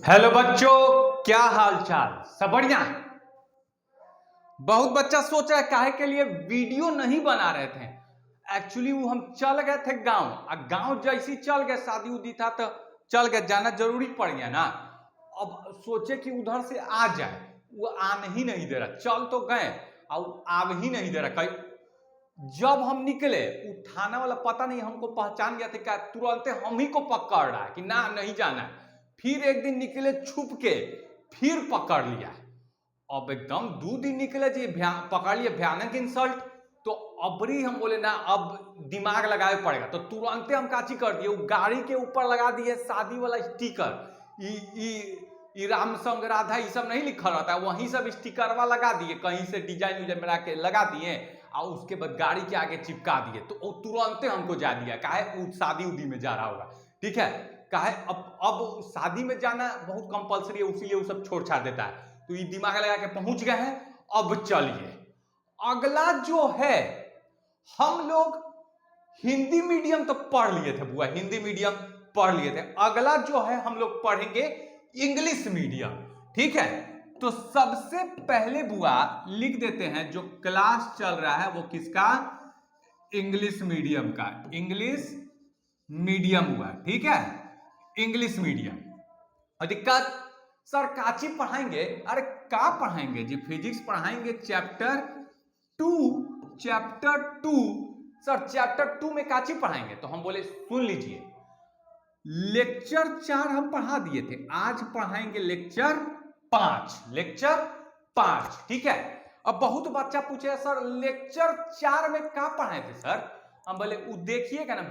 Hello बच्चों, क्या हाल चाल? सब बढ़िया। बहुत बच्चा सोच रहा है काहे के लिए वीडियो नहीं बना रहे थे। एक्चुअली वो हम चल गए थे गांव, और गांव जैसी चल गए, शादी उदी था तो चल गए, जाना जरूरी पड़ गया ना। अब सोचे कि उधर से आ जाए, वो आने ही नहीं दे रहा। चल तो गए और आ ही नहीं दे रहा। कहीं जब हम निकले, उठाना वाला पता नहीं हमको पहचान गया था क्या, तुरंत हम ही को पकड़ रहा है कि ना नहीं जाना है। फिर एक दिन निकले छुप के, फिर पकड़ लिया। अब एकदम 2 दिन निकले जी, पकड़ लिए, भयानक इंसल्ट। तो अबरी हम बोले ना, अब दिमाग लगाए पड़ेगा। तो तुरंत हम काची कर दिए, गाड़ी के ऊपर लगा दिए शादी वाला स्टिकर। राम संग राधा ये सब नहीं लिखा रहता है, वहीं सब स्टिकरवा लगा दिए, कहीं से डिजाइन उजाइन बना के लगा दिए, और उसके बाद गाड़ी के आगे चिपका दिए। तो वो तुरंत हमको जा दिया, काहे शादी उदी में जा रहा होगा। ठीक है, काहे अब शादी में जाना बहुत कंपलसरी है, उसीलिए वो सब छोड़ छाड़ देता है। तो ये दिमाग लगा के पहुंच गए हैं। अब चलिए अगला जो है, हम लोग हिंदी मीडियम तो पढ़ लिए थे बुआ, हिंदी मीडियम पढ़ लिए थे। अगला जो है हम लोग पढ़ेंगे इंग्लिश मीडियम। ठीक है, तो सबसे पहले बुआ लिख देते हैं जो क्लास चल रहा है वो किसका, इंग्लिश मीडियम का। इंग्लिश मीडियम हुआ, ठीक है, इंग्लिश मीडियम। और दिक्कत सर काची पढ़ाएंगे, अरे का पढ़ाएंगे जी, फिजिक्स पढ़ाएंगे चैप्टर 2। सर चैप्टर 2 में काची पढ़ाएंगे, तो हम बोले सुन लीजिए, लेक्चर 4 हम पढ़ा दिए थे, आज पढ़ाएंगे लेक्चर 5। ठीक है। अब बहुत बच्चा पूछे सर लेक्चर 4 में क्या पढ़ाए थे सर, हम बोले वो देखिएगा ना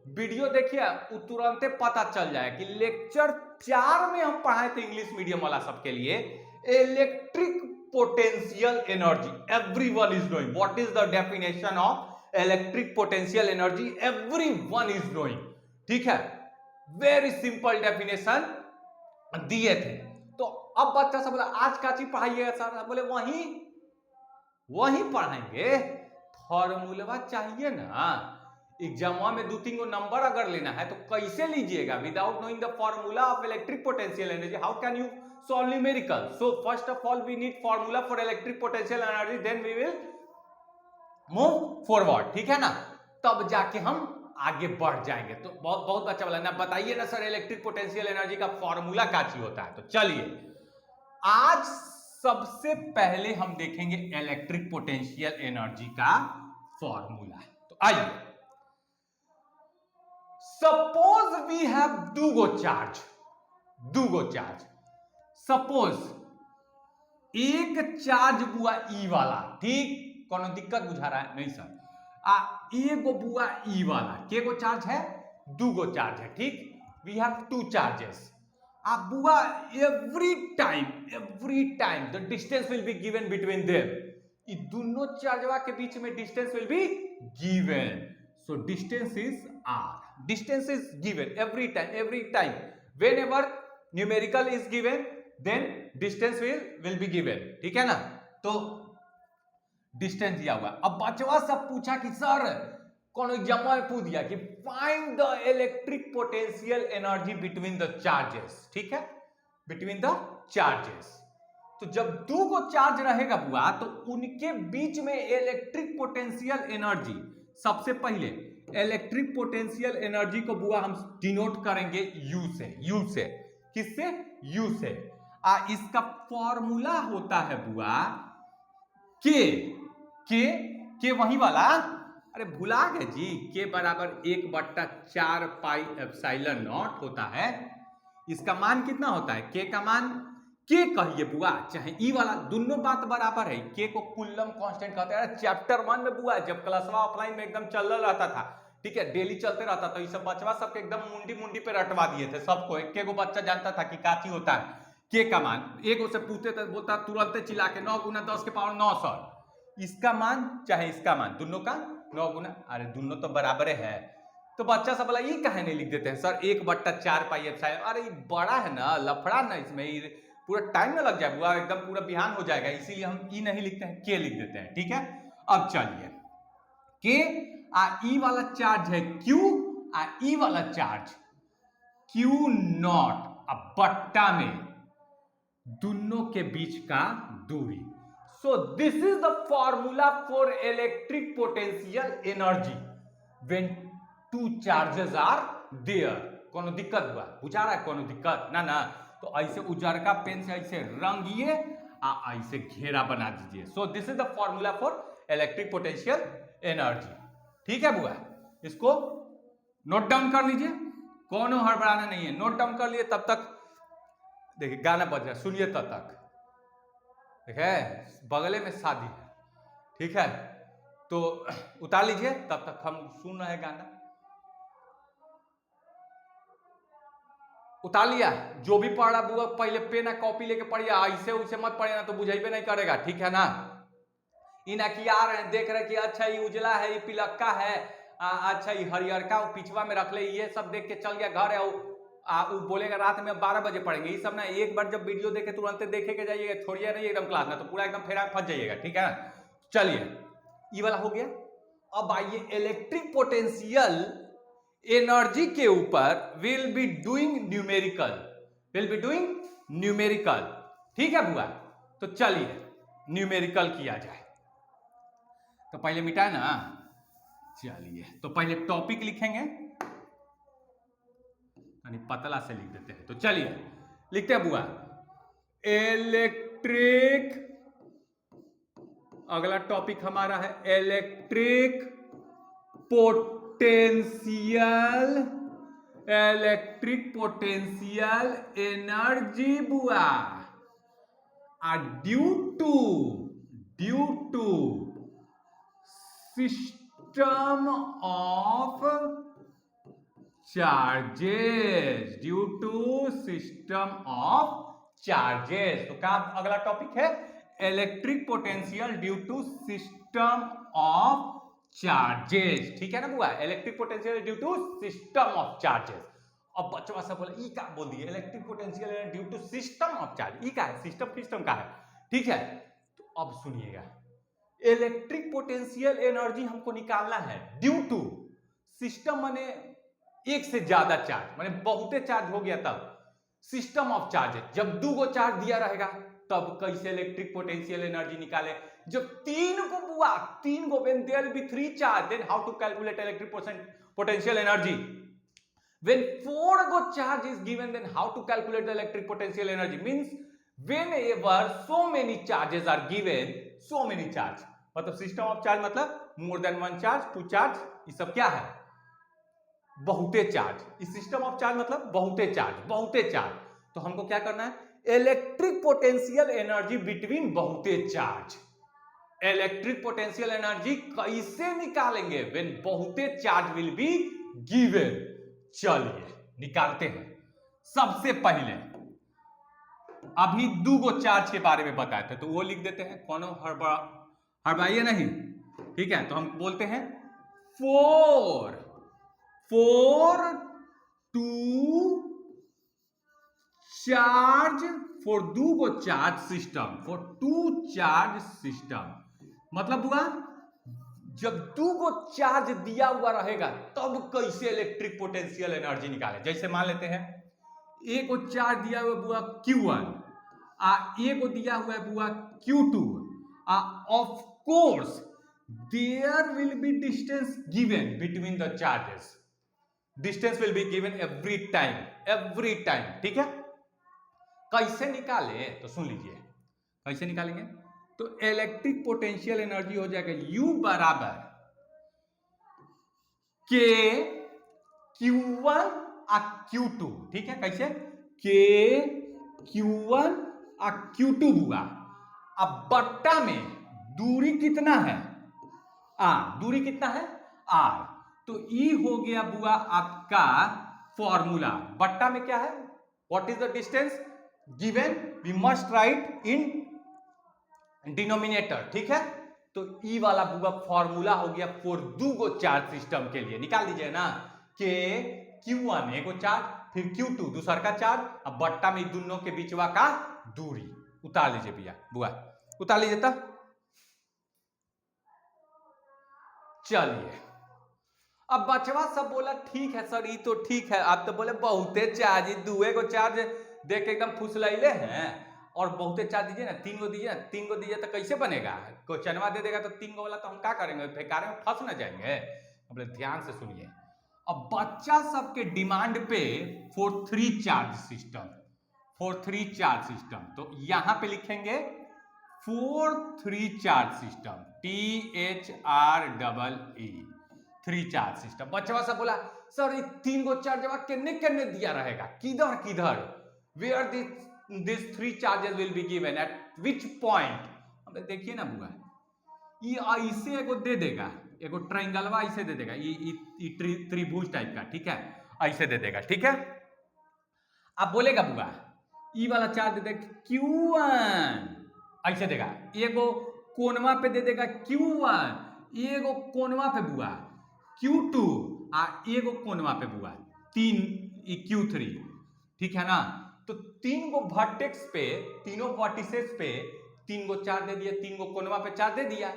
वीडियो देखिए, वो तुरंत पता चल जाए कि लेक्चर 4 में हम पढ़ाए थे इंग्लिश मीडियम वाला सबके लिए electric potential energy. Everyone is knowing what is the definition of electric potential energy, everyone is knowing. ठीक है, वेरी सिंपल डेफिनेशन दिए थे। तो अब बच्चा सब बोला आज का चीज पढ़ाइएगा सर, बोले वही पढ़ाएंगे, फॉर्मूला चाहिए ना। एग्जाम में 2-3 गो नंबर अगर लेना है तो कैसे लीजिएगा, without knowing the formula of electric potential energy how can you solve numerical. So first of all we need formula for electric potential energy, then we will move forward. ठीक है ना, तब जाके हम आगे बढ़ जाएंगे। तो बहुत बच्चा बोला ना बताइए ना सर इलेक्ट्रिक पोटेंशियल एनर्जी का फॉर्मूला क्या चीज होता है। तो चलिए आज सबसे पहले हम देखेंगे इलेक्ट्रिक पोटेंशियल एनर्जी का फॉर्मूला। तो आइए, सपोज वी हैव दो गो चार्ज। सपोज एक चार्ज बुआ ई वाला, ठीक, कोनो दिक्कत बुझा रहा है नहीं सर, एगो बुआ ई वाला, के गो चार्ज है, 2 गो चार्ज है, ठीक, वी हैव 2 चार्जेस। बुआ every time the distance will be given between them, ये दोनों चार्जवा के बीच में distance will be given. So distance is r, distance is given every time whenever numerical is given then distance will be given। ठीक है ना, तो distance दिया हुआ। अब बचवा सब पूछा कि सर कौन एग्जाम में पूछ दिया कि find the electric potential energy between the charges. ठीक है, बिटवीन द चार्जेस। तो जब 2 गो चार्ज रहेगा बुआ तो उनके बीच में इलेक्ट्रिक पोटेंशियल एनर्जी, सबसे पहले इलेक्ट्रिक पोटेंशियल एनर्जी को बुआ हम डिनोट करेंगे U से। किससे? U से। इसका फॉर्मूला होता है बुआ के वही वाला, अरे भुला गए जी, के बराबर 1/4 पाई एप्सिलॉन नॉट होता है। इसका मान कितना होता है, के का मान, के कहिए बुआ चाहे ई वाला, दोनों बात बराबर है। के को कुल्लम कांस्टेंट कहते हैं। चैप्टर 1 में बुआ जब क्लासवा ऑफलाइन में एकदम चल रहता था, ठीक है, डेली चलते रहता, तो ये सब बचवा सबके एकदम मुंडी पे रटवा दिए थे सबको। एक गो बच्चा जानता था कि काची होता है के का मान। एगो से पूछते थे, बोलता तुरंत चिल्ला के 9 × 10 के पावर 9 सर, इसका मान चाहे इसका मान, दोनों का 9 × अरे दोनों तो बराबर है। तो बच्चा सब बोला ये काहे नहीं लिख देते हैं सर 1/4 पाई एप्सिलॉन, अरे बड़ा है ना, लफड़ा ना, इसमें पूरा टाइम ना लग जाए बुआ, एकदम पूरा बिहान हो जाएगा, इसीलिए हम ई नहीं लिखते हैं, के लिख देते हैं। ठीक है, अब चलिए, के ई वाला चार्ज है Q, ई वाला चार्ज Q नॉट, अब बट्टा में दोनों के बीच का दूरी। So this is the formula for electric potential energy when two charges are there. कोनो दिक्कत हुआ? बुझा रहा है कोनो दिक्कत ना? ना तो ऐसे उजरका पेन से ऐसे रंगिए आ ऐसे घेरा बना दीजिए। सो this is the formula for electric potential energy. ठीक है बुआ, इसको नोट डाउन कर लीजिए, कोनो हड़बड़ाना नहीं है, नोट डाउन कर लिए। तब तक देखिए गाना बज रहा है, सुनिए तब तक। देखिए बगले में शादी है, ठीक है, तो उतार लीजिए, तब तक हम सुन रहे हैं गाना। उतार लिया? जो भी पढ़ रहा बुआ पहले पेन और कॉपी लेके पढ़िए, ऐसे उसे मत पढ़िए ना तो बुझेबे नहीं करेगा, ठीक है ना? इना की आ रहे हैं, देख रहे कि अच्छा ये उजला है, ये पिलक्का है, अच्छा ये हरियरका पिछवा में रख ले, ये सब देख के चल गया घर है, वो बोलेगा रात में 12 बजे पढ़ेंगे। ये सब ना एक बार जब वीडियो देखे तुरंत देखे के जाइएगा, छोड़िए नहीं एकदम क्लास ना, तो पूरा एकदम फेरा फंस जाइएगा, ठीक है? चलिए ये वाला हो गया। अब आइए इलेक्ट्रिक पोटेंशियल एनर्जी के ऊपर विल बी डूइंग न्यूमेरिकल, ठीक है बुआ? तो चलिए न्यूमेरिकल किया जाए। तो पहले मिटाए ना, चलिए तो पहले टॉपिक लिखेंगे, यानी पतला से लिख देते हैं। तो चलिए लिखते हैं बुआ, इलेक्ट्रिक, अगला टॉपिक हमारा है इलेक्ट्रिक पोटेंशियल एनर्जी बुआ are due to system of charges, due to system of charges. तो क्या अगला टॉपिक है? Electric potential due to system of charges, ठीक है ना बुआ? Electric potential due to system of charges. अब बच्चों सब बोले ई का बोल दिए, electric potential due to system of charge, ई का है? सिस्टम का है, ठीक है? तो अब सुनिएगा, इलेक्ट्रिक पोटेंशियल एनर्जी हमको निकालना है ड्यू टू सिस्टम, माने एक से ज्यादा चार्ज, माने बहुते चार्ज हो गया तब सिस्टम ऑफ चार्ज। जब 2 गो चार्ज दिया रहेगा तब कैसे इलेक्ट्रिक पोटेंशियल एनर्जी निकाले? जब 3 गो बुआ, 3 गो, when there will be 3 charge, then how to calculate electric potential energy? When 4 go charge is given, then how to calculate the electric potential energy? Means whenever so many charges are given, so many charge, मतलब system of charge मतलब more than 1 charge, 2 charge, ये सब क्या है? बहुते charge. इस system of charge मतलब बहुते चार्ज। तो हमको क्या करना है? इलेक्ट्रिक पोटेंशियल एनर्जी बिटवीन बहुते चार्ज। इलेक्ट्रिक पोटेंशियल एनर्जी कैसे निकालेंगे? व्हेन बहुते चार्ज विल बी गिवन। चलिए निकालते हैं। सबसे पहले अभी 2 गो चार्ज के बारे में बताए थे, तो वो लिख देते हैं, कोनो हड़बड़ाइए नहीं, ठीक है? तो हम बोलते हैं 4 2 charge for 2 go charge system, for 2 charge system. मतलब हुआ जब 2 गो चार्ज दिया हुआ रहेगा तब कैसे इलेक्ट्रिक पोटेंशियल एनर्जी निकाले? जैसे मान लेते हैं एक को चार्ज दिया हुआ बुआ Q1, एक को दिया हुआ है बुआ Q2, of course there will be distance given between the charges, distance will be given every time, ठीक है? कैसे निकाले? तो सुन लीजिए कैसे निकालेंगे। तो इलेक्ट्रिक पोटेंशियल एनर्जी हो जाएगा U बराबर K Q1 Q2, ठीक है? कैसे? K Q1 Q2 हुआ। अब बट्टा में दूरी कितना है? दूरी कितना है? R। तो E हो गया बुआ आपका फॉर्मूला। बट्टा में क्या है? What is the distance given? We must write in denominator, ठीक है? तो E वाला बुआ फॉर्मूला हो गया फॉर 2 गो चार्ज सिस्टम के लिए। निकाल दीजिए ना, K Q1 एक गो चार्ज, फिर Q2 दूसरा का चार्ज, अब बट्टा में दोनों के बीचवा का दूरी। उतार लीजिए भैया बुआ, उतार लीजिए तब। चलिए अब बचवा सब बोला ठीक है सर, ये तो ठीक है। आप तो बोले बहुते चार्ज, दुए को चार्ज देख के एकदम फुसलैले हैं और बहुते चार्ज दीजिए ना, 3 गो दीजिए ना, 3 गो दीजिए तो कैसे बनेगा? क्वेश्चनवा दे देगा तो 3 गो वाला तो हम क्या करेंगे, बेकार में फंस ना जाएंगे। बोले ध्यान से सुनिए, अब बच्चा सबके डिमांड पे for 3 charge system, for 3 charge system, तो यहां पे लिखेंगे for 3 charge system, THREE 3 charge system. बच्चा सब बोला सर ये 3 गो चार्ज किन्ने किन्ने दिया रहेगा, किधर किधर, where this 3 charges will be given at which point. अब देखिए ना बुआ, ये ऐसे एगो दे देगा, एगो ट्रायंगलवा ऐसे दे देगा, ये त्रिभुज टाइप का, ठीक है, ऐसे दे देगा, ठीक है। अब बोलेगा बुआ ई वाला चार्ज दे दे Q1, ऐसे देगा, एगो कोनवा पे दे देगा Q1, एगो कोनवा पे बुआ Q2, आ एगो कोनवा पे बुआ 3 Q3, ठीक है ना। तो 3 गो वर्टेक्स पे, तीनों वर्टिसेस पे 3 गो चार्ज दे दिया, 3 गो कोनवा पे चार्ज दे दिया।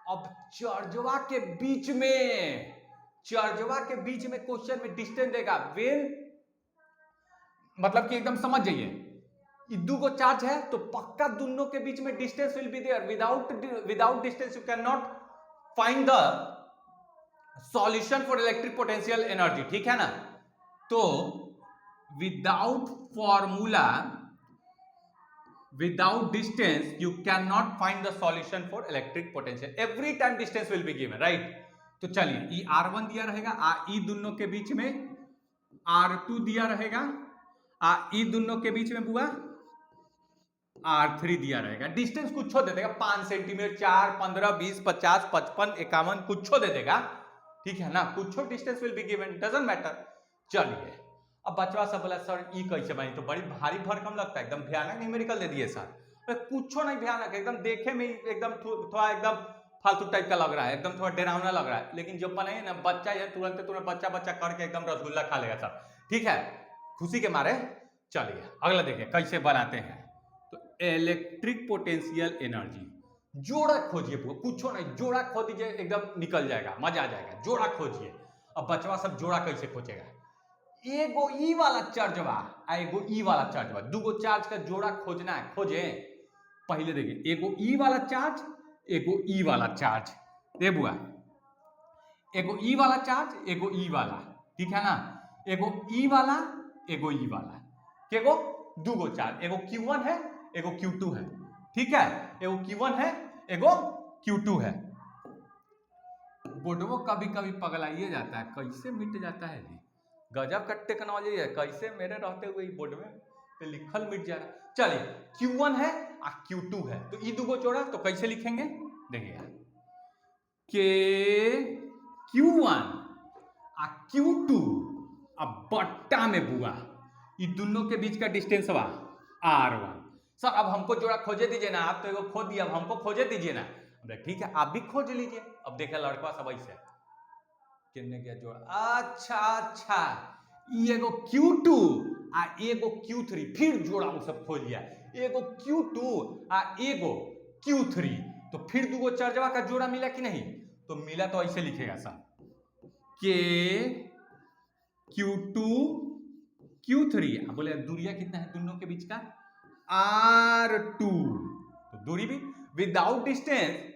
अब चार्जवा के बीच में, चार्जवा के बीच में क्वेश्चन में डिस्टेंस देगा, वेन मतलब कि एकदम समझ जाइए, दो को चार्ज है तो पक्का दोनों के बीच में distance will be there, without distance you can not find the solution for electric potential energy, ठीक है ना। तो without formula, without distance you can not find the solution for electric potential, every time distance will be given, right. तो चलिए ये R1 दिया रहेगा, ई दोनों के बीच में R2 दिया रहेगा, ई दोनों के बीच में बुआ R3 दिया रहेगा। डिस्टेंस कुछ दे देगा, 5 सेंटीमीटर, 4, 15, 20, 50, 55, 51 कुछ दे देगा, ठीक है ना, कुछ distance will be given, doesn't matter. चलिए अब बचवा सब बोला सर ई कैसे बनी, तो बड़ी भारी भरकम लगता है, एकदम भयानक न्यूमेरिकल दे दिए सर। कुछ नहीं भयानक, एकदम देखे में एकदम थोड़ा एकदम फालतू टाइप का लग रहा है, एकदम थोड़ा डरावना लग रहा है, लेकिन जब बनाइए ना बच्चा ये तुरंत तुरंत बच्चा बच्चा करके एकदम रसगुल्ला खा लेगा सर, ठीक है, खुशी के मारे। चलिए अगला देखिए कैसे बनाते हैं। तो इलेक्ट्रिक पोटेंशियल एनर्जी, जोड़ा खोजिए, कुछ नहीं, जोड़ा खो दीजिए एकदम निकल जाएगा, मजा आ जाएगा, जोड़ा खोजिए। अब बचवा सब जोड़ा कैसे खोजेगा, एगो ई वाला चार्जवा, एगो ई वाला चार्जवा, दूगो चार्ज का जोड़ा खोजना है, खोजे। पहले देखिए एगो ई वाला चार्ज, एगो ई वाला चार्ज, दे बुआ, एगो ई वाला चार्ज, एगो ई वाला, ठीक है ना, एगो ई वाला, एगो ई वाला, केगो दूगो चार्ज, एगो Q1 है, एगो Q2 है, ठीक है, एगो Q1 है, एगो Q2 है। बोर्डवो कभी कभी पगलाइए जाता है, कैसे मिट जाता है जी, गजब का टेक्नोलॉजी है, कैसे मेरे रहते हुए बोर्ड में पे लिखल मिट जा रहा। चलिए Q1 है और Q2 है, तो ई दूगो जोड़ा तो कैसे लिखेंगे, देखिए के Q1 और Q2 अब बट्टा में बुआ, ये दोनों के बीच का डिस्टेंस हुआ R1। सर अब हमको जोड़ा खोजे दीजिए ना, आप तो एगो खोज दिया, अब हमको खोजे दीजिए ना। ठीक है आप भी खोज लीजिए। अब देखा लड़का सब ऐसे कितने क्या जोड़ा, अच्छा अच्छा, एगो Q2 आ एगो Q3, फिर जोड़ा वो सब खोज लिया, एगो Q2 आ एगो Q3, तो फिर दूगो चार्जवा का जोड़ा मिला कि नहीं, तो मिला, तो ऐसे लिखेगा सब के Q2 Q3, बोले दूरिया कितना है दोनों के बीच का, R2, तो दूरी भी, without distance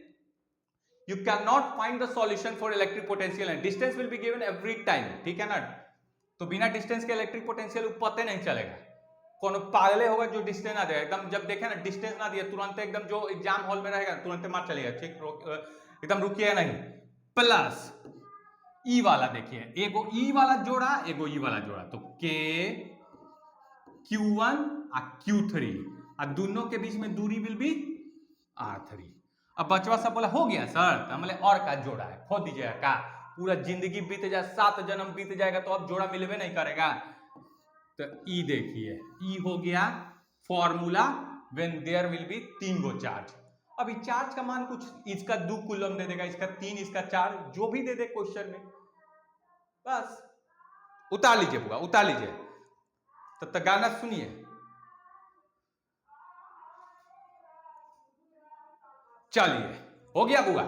you cannot find the solution for electric potential and distance will be given every time, ठीक है ना। तो बिना डिस्टेंस के इलेक्ट्रिक पोटेंशियल पता नहीं चलेगा, कौन पागले होगा जो डिस्टेंस ना देगा, एकदम जब देखे ना डिस्टेंस ना दिया तुरंत एकदम जो एग्जाम हॉल में रहेगा तुरंत मार चलेगा, ठीक, एकदम रुकिए नहीं। प्लस ई वाला देखिए, एगो ई वाला जोड़ा, एगो ई वाला जोड़ा, तो के Q1 और Q3 और दोनों के बीच में दूरी विल बी R3। अब बचवा सब बोला हो गया सर, तो हमने और का जोड़ा है, खो दीजिएगा का, पूरा जिंदगी बीत जाए, 7 जन्म बीत जाएगा तो अब जोड़ा मिलवे नहीं करेगा। तो ई देखिए, ई हो गया formula when there will be 3 गो चार्ज। अब चार्ज का मान कुछ, इसका 2 कूलम दे देगा, इसका 3, इसका 4, जो भी दे दे क्वेश्चन में, बस उतार लीजिए बुआ, उतार लीजिए। तो गाना सुनिए, चलिए हो गया बुआ।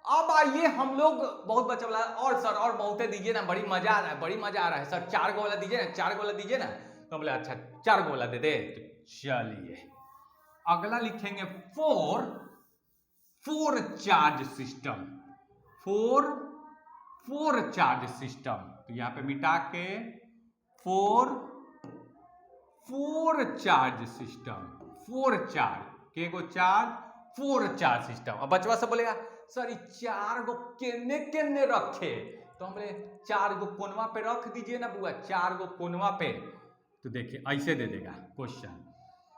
अब आइए हम लोग बहुत बच्चा वाला और सर और बहुते दीजिए ना, बड़ी मजा आ रहा है, बड़ी मजा आ रहा है सर, 4 गो वाला दीजिए ना, 4 गो वाला दीजिए ना। तो बोले अच्छा 4 गो वाला दे दे। तो चलिए अगला लिखेंगे four charge system. Four charge system, तो यहां पे मिटा के four charge system, four charge के गो चार्ज, फोर चार्ज सिस्टम। अब बचवा सब बोलेगा सर ये 4 गो केने केने रखे, तो हम बोले 4 गो कोनवा पे रख दीजिए ना बुआ, 4 गो कोनवा पे। तो देखिए ऐसे दे देगा क्वेश्चन,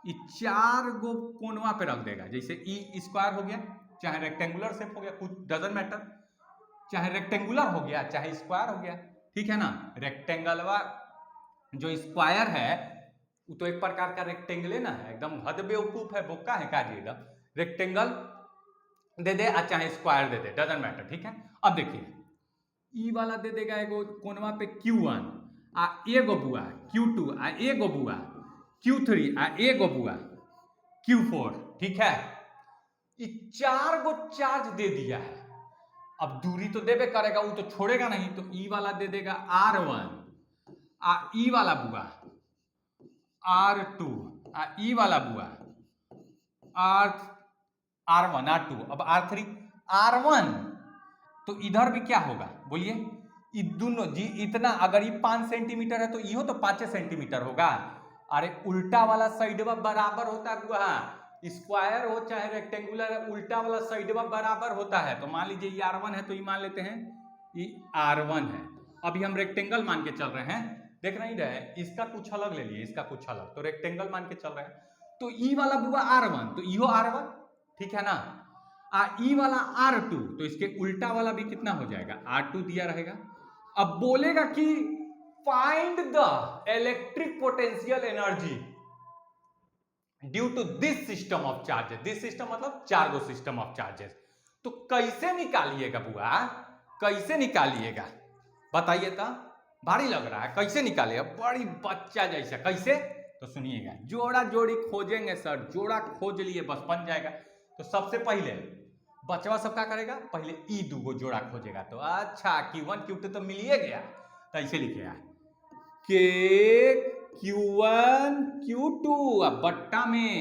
ये 4 गो कोनवा पे रख देगा। जैसे ई स्क्वायर हो गया, चाहे रेक्टेंगुलर शेप हो गया, कुछ डजंट मैटर, चाहे रेक्टेंगुलर हो गया चाहे स्क्वायर हो गया, ठीक है ना। रेक्टेंगलवा जो स्क्वायर है वो तो एक प्रकार का रेक्टेंगल है ना, एकदम हद बेवकूफ है, बोका है का जी, एकदम रेक्टेंगल दे दे चाहे square they they, doesn't matter, ठीक है। अब देखिए ई वाला दे देगा एगो कोनवा पे Q1 आ एगो बुआ, Q2 आ एगो बुआ, Q3 आ एगो बुआ, Q4, ठीक है। ये 4 गो चार्ज दे दिया है, अब दूरी तो देबे करेगा, वो तो छोड़ेगा नहीं, तो ई वाला दे देगा R1 आ ई वाला बुआ R2 आ ई वाला बुआ R1 R2, अब R3 R1। तो इधर भी क्या होगा बोलिए, ये दोनों जी इतना, अगर ये 5 सेंटीमीटर है तो ये हो तो 5 सेंटीमीटर होगा। अरे उल्टा वाला साइडवा बराबर होता है बुआ, स्क्वायर हो चाहे रेक्टेंगुलर है, उल्टा वाला साइडवा बराबर होता है। तो मान लीजिए ये R1 है तो ये मान लेते हैं ये R1 है। अभी हम रेक्टेंगल मान के चल रहे हैं, देख नहीं रहे, इसका कुछ अलग ले लिए, इसका कुछ अलग, तो रेक्टेंगल मान के चल रहे हैं। तो ई वाला बुआ R1 तो इहो R1, ठीक है ना। ई वाला R2 तो इसके उल्टा वाला भी कितना हो जाएगा, R2 दिया रहेगा। अब बोलेगा कि find the electric potential energy due to this system of charges. This system मतलब 4 गो सिस्टम ऑफ चार्जेस। तो कैसे निकालिएगा बुआ, कैसे निकालिएगा बताइए तो, भारी लग रहा है, कैसे निकालेगा, बड़ी बच्चा जैसा, कैसे। तो सुनिएगा, जोड़ा जोड़ी खोजेंगे सर, जोड़ा खोज लिए बस बन जाएगा। तो सबसे पहले बचवा सब क्या करेगा, पहले ई दूगो जोड़ा खोजेगा। तो अच्छा Q1 Q2 तो मिल ही गया, तो ऐसे लिखेगा के Q1 Q2 बट्टा में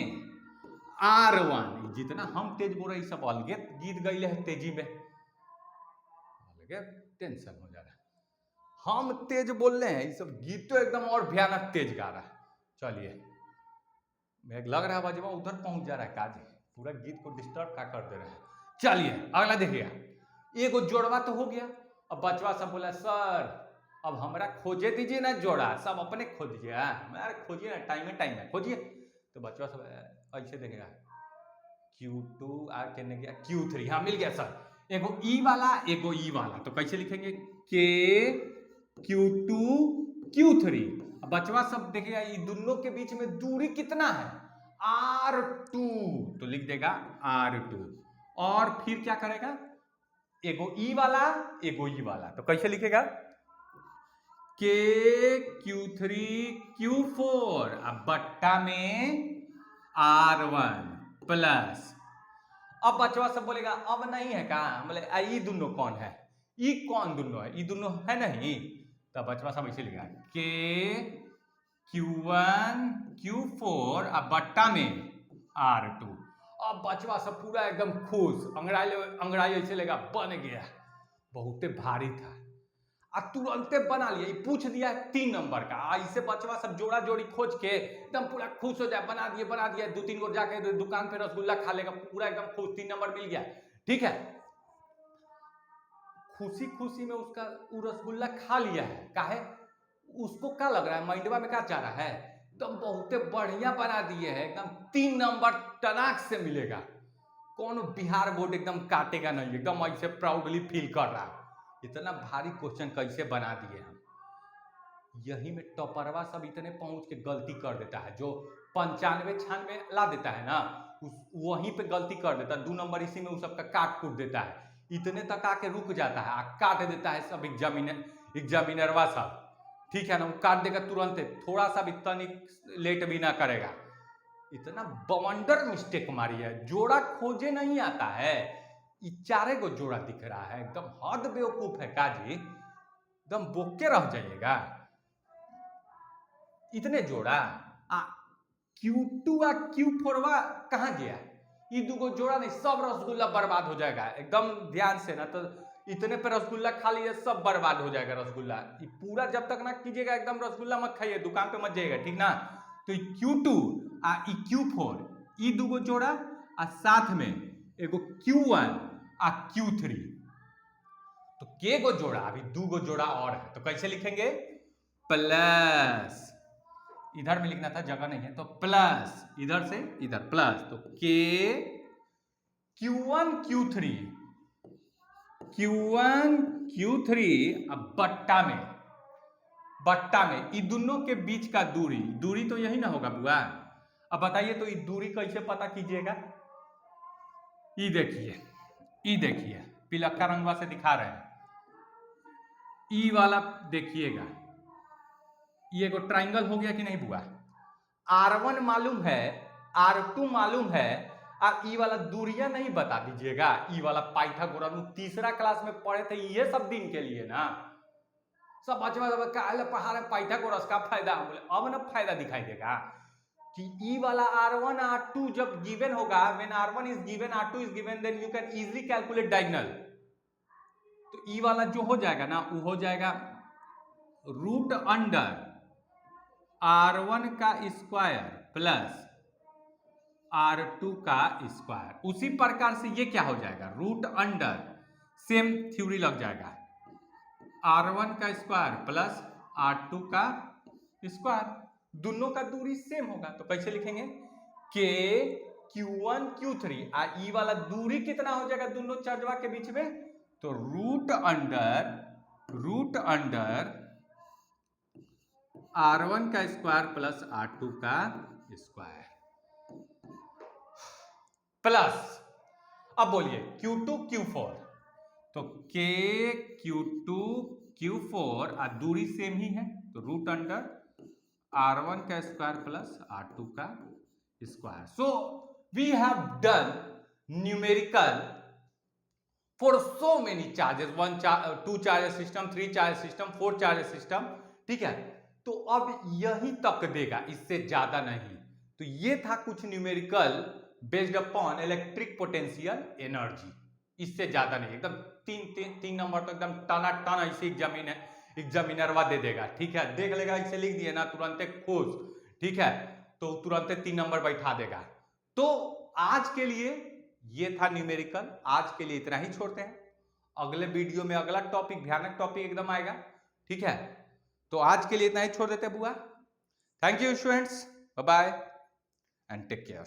R1। जितना हम तेज बोल रहे सब अलगे गीत गई है तेजी में, अलगे टेंशन हो जा रहा है। हम तेज बोल रहे हैं, ये सब गीत तो एकदम और भयानक तेज गा रहा है। चलिए लग रहा है बजवा उधर पहुंच जा रहा है, काज पूरा गीत को डिस्टर्ब का कर दे रहे हैं। चलिए अगला देखिएगा, एगो जोड़वा तो हो गया। अब बचवा सब बोला सर अब हमरा खोजे दीजिए ना जोड़ा, सब अपने खोज दीजिए, खोजिए ना, टाइम है खोजिए। तो बचवा सब ऐसे देखेगा Q2 के ने गया Q3, हाँ मिल गया सर, एगो ई वाला एगो ई वाला। तो कैसे लिखेंगे के Q2 Q3। बचवा सब देखेगा ये दोनों के बीच में दूरी कितना है R2, तो लिख देगा R2। और फिर क्या करेगा, एगो ई वाला एगो ई वाला, तो कैसे लिखेगा के Q3 Q4 अब बट्टा में R1 प्लस। अब बचवा सब बोलेगा अब नहीं है का, बोले ई दोनों कौन है, ई कौन दोनों है, ई दोनों है नहीं। तो बचवा सब ऐसे लिखा के Q1 Q4 अब बट्टा में R2। अब बचवा सब पूरा एकदम खुश, अंगड़ाई ऐसे लेगा, बन गया, बहुते भारी था, तुरंते बना लिया, पूछ दिया 3 नंबर का। ऐसे बचवा सब जोड़ा जोड़ी खोज के एकदम पूरा खुश हो जाए, बना दिया 2-3 गो जाके दुकान पे रसगुल्ला खा लेगा, पूरा एकदम खुश, 3 नंबर मिल गया, ठीक है। खुशी खुशी में उसका वो रसगुल्ला खा लिया है, काहे उसको क्या लग रहा है, माइंडवा में क्या चाह रहा है, एकदम बहुते बढ़िया बना दिए है, एकदम 3 नंबर टनाक से मिलेगा, कौन बिहार बोर्ड एकदम काटेगा नहीं, एकदम ऐसे प्राउडली फील कर रहा है, इतना भारी क्वेश्चन कैसे बना दिए हम। यही में टॉपरवा सब इतने पहुंच के गलती कर देता है, जो 95-96 ला देता है ना, वहीं पे गलती कर देता है, 2 नंबर इसी में उस सबका काट कूट देता है, इतने तक आके रुक जाता है, काट देता है सब एग्जामिनरवा सब, ठीक है ना, वो काट देगा तुरंत, थोड़ा सा भी तनिक लेट भी ना करेगा। इतना बवंडर मिस्टेक मारी है, जोड़ा खोजे नहीं आता है, ये चारे को जोड़ा दिख रहा है, एकदम हद बेवकूफ है काजी, एकदम बोके रह जाइएगा। इतने जोड़ा आ Q2 आ Q4 कहाँ गया? ये दुगो जोड़ा नहीं, सब रसगुल्ला बर्बाद हो जाएगा एकदम ध्यान से ना, तो इतने पे रसगुल्ला खा लीजिए सब बर्बाद हो जाएगा रसगुल्ला। ये पूरा जब तक ना कीजिएगा एकदम रसगुल्ला मत खाइए, दुकान पे मत जाइएगा, ठीक ना। तो Q2 आ Q4 ये दुगो जोड़ा आ साथ में एगो Q1 आ Q3, तो के गो जोड़ा, अभी दो गो जोड़ा और है, तो कैसे लिखेंगे? प्लस, इधर में लिखना था जगह नहीं है, तो प्लस इधर से इधर प्लस, तो के Q1 Q3 अब बट्टा में ये दोनों के बीच का दूरी तो यही ना होगा बुआ। अब बताइए तो ये दूरी कैसे पता कीजिएगा? ये देखिए पिलक्का रंगवा से दिखा रहे हैं, ई वाला देखिएगा, ये को ट्राइंगल हो गया कि नहीं बुआ? R1 मालूम है, R2 मालूम है, और ई वाला दूरियां नहीं बता दीजिएगा। ई वाला पाइथागोरस तीसरा क्लास में पढ़े थे, ये सब दिन के लिए ना। सब बच्चे काहे पढ़ा रहे पाइथागोरस का फायदा, बोले अब ना फायदा दिखाई देगा कि ई वाला R1 R2 जब गिवन होगा, when R1 is given R2 is given, then you can easily calculate diagonal. तो ई वाला जो हो जाएगा ना, वो हो जाएगा रूट अंडर R1 का स्क्वायर प्लस R2 का स्क्वायर। उसी प्रकार से ये क्या हो जाएगा, रूट अंडर, सेम थ्योरी लग जाएगा, R1 का स्क्वायर प्लस R2 का स्क्वायर, दोनों का दूरी सेम होगा। तो कैसे लिखेंगे? के Q1 Q3 आ ई वाला दूरी कितना हो जाएगा दोनों चार्जवा के बीच में? तो रूट अंडर R1 का स्क्वायर प्लस R2 का स्क्वायर प्लस, अब बोलिए Q2 Q4, तो के Q2 Q4 आ दूरी सेम ही है, तो रूट अंडर R1 का स्क्वायर प्लस R2 का square. So we have done numerical for so many charges, 2 charges system, 3 charges system, 4 charges system, ठीक है। तो अब यही तक देगा, इससे ज्यादा नहीं। तो ये था कुछ numerical based upon electric potential energy, इससे ज्यादा नहीं। एकदम तीन नंबर तो एकदम टना ऐसे एग्जामिनरवा दे देगा, ठीक है। देख लेगा इसे लिख दिए ना तुरंत खुश, ठीक है, तो तुरंत 3 नंबर बैठा देगा। तो आज के लिए ये था न्यूमेरिकल, आज के लिए इतना ही छोड़ते हैं। अगले वीडियो में अगला टॉपिक, भयानक टॉपिक एकदम आएगा, ठीक है। तो आज के लिए इतना ही छोड़ देते हैं बुआ। Thank you students, bye bye and take care.